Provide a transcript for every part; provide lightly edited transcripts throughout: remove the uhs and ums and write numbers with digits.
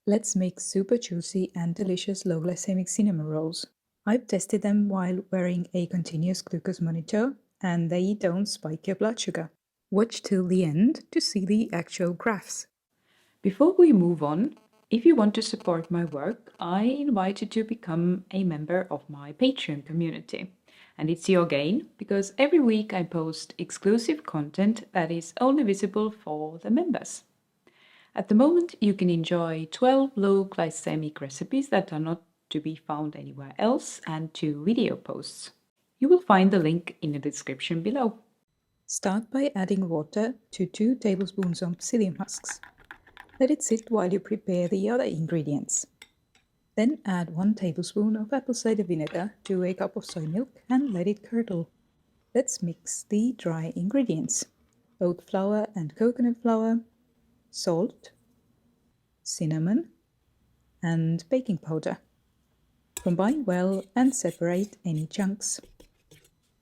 Let's make super juicy and delicious low glycemic cinnamon rolls. I've tested them while wearing a continuous glucose monitor, and they don't spike your blood sugar. Watch till the end to see the actual graphs. Before we move on, if you want to support my work, I invite you to become a member of my Patreon community. And it's your gain, because every week I post exclusive content that is only visible for the members. At the moment, you can enjoy 12 low glycemic recipes that are not to be found anywhere else and 2 video posts. You will find the link in the description below. Start by adding water to 2 tablespoons of psyllium husks. Let it sit while you prepare the other ingredients. Then add 1 tablespoon of apple cider vinegar to a cup of soy milk and let it curdle. Let's mix the dry ingredients: oat flour and coconut flour, salt, cinnamon, and baking powder. Combine well and separate any chunks.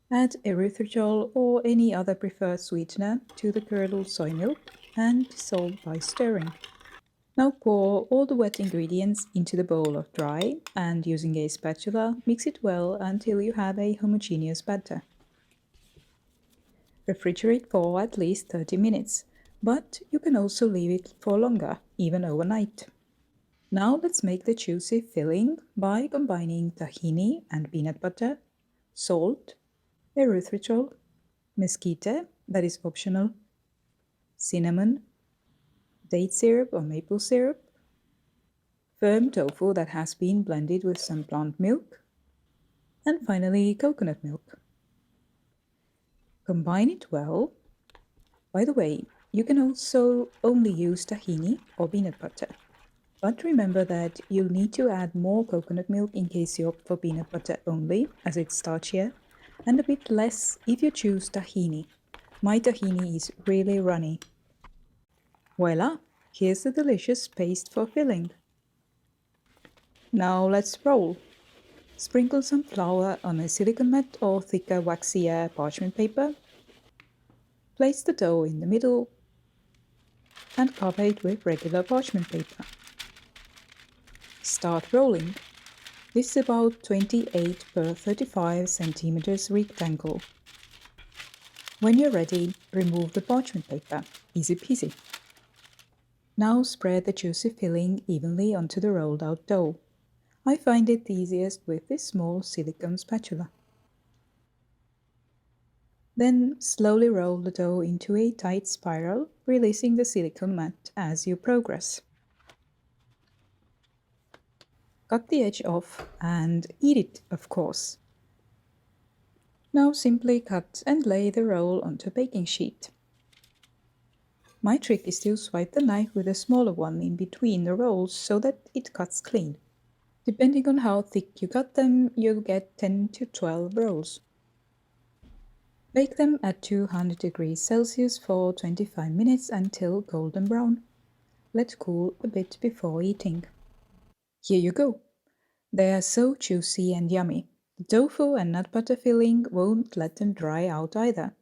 Add erythritol or any other preferred sweetener to the curdled soy milk and dissolve by stirring. Now pour all the wet ingredients into the bowl of dry and using a spatula mix it well until you have a homogeneous batter. Refrigerate for at least 30 minutes, but you can also leave it for longer, even overnight. Now let's make the juicy filling by combining tahini and peanut butter, salt, erythritol, mesquite, that is optional, cinnamon, date syrup or maple syrup, firm tofu that has been blended with some plant milk, and finally coconut milk. Combine it well. By the way, you can also only use tahini or peanut butter. But remember that you'll need to add more coconut milk in case you opt for peanut butter only, as it's starchier, and a bit less if you choose tahini. My tahini is really runny. Voila! Here's the delicious paste for filling. Now let's roll. Sprinkle some flour on a silicone mat or thicker waxier parchment paper. Place the dough in the middle and cover it with regular parchment paper. Start rolling. This is about 28 per 35 centimeters rectangle. When you're ready, remove the parchment paper. Easy peasy. Now spread the juicy filling evenly onto the rolled out dough. I find it easiest with this small silicone spatula. Then slowly roll the dough into a tight spiral, releasing the silicone mat as you progress. Cut the edge off and eat it, of course. Now simply cut and lay the roll onto a baking sheet. My trick is to swipe the knife with a smaller one in between the rolls so that it cuts clean. Depending on how thick you cut them, you'll get 10 to 12 rolls. Bake them at 200 degrees Celsius for 25 minutes until golden brown. Let cool a bit before eating. Here you go. They are so juicy and yummy. The tofu and nut butter filling won't let them dry out either.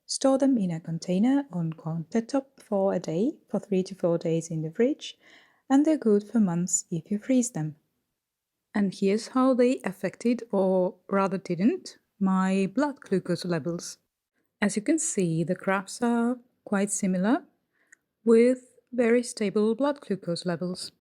Store them in a container on countertop for a day, for 3 to 4 days in the fridge, and they're good for months if you freeze them. And here's how they affected, or rather didn't, my blood glucose levels. As you can see, the graphs are quite similar, with very stable blood glucose levels.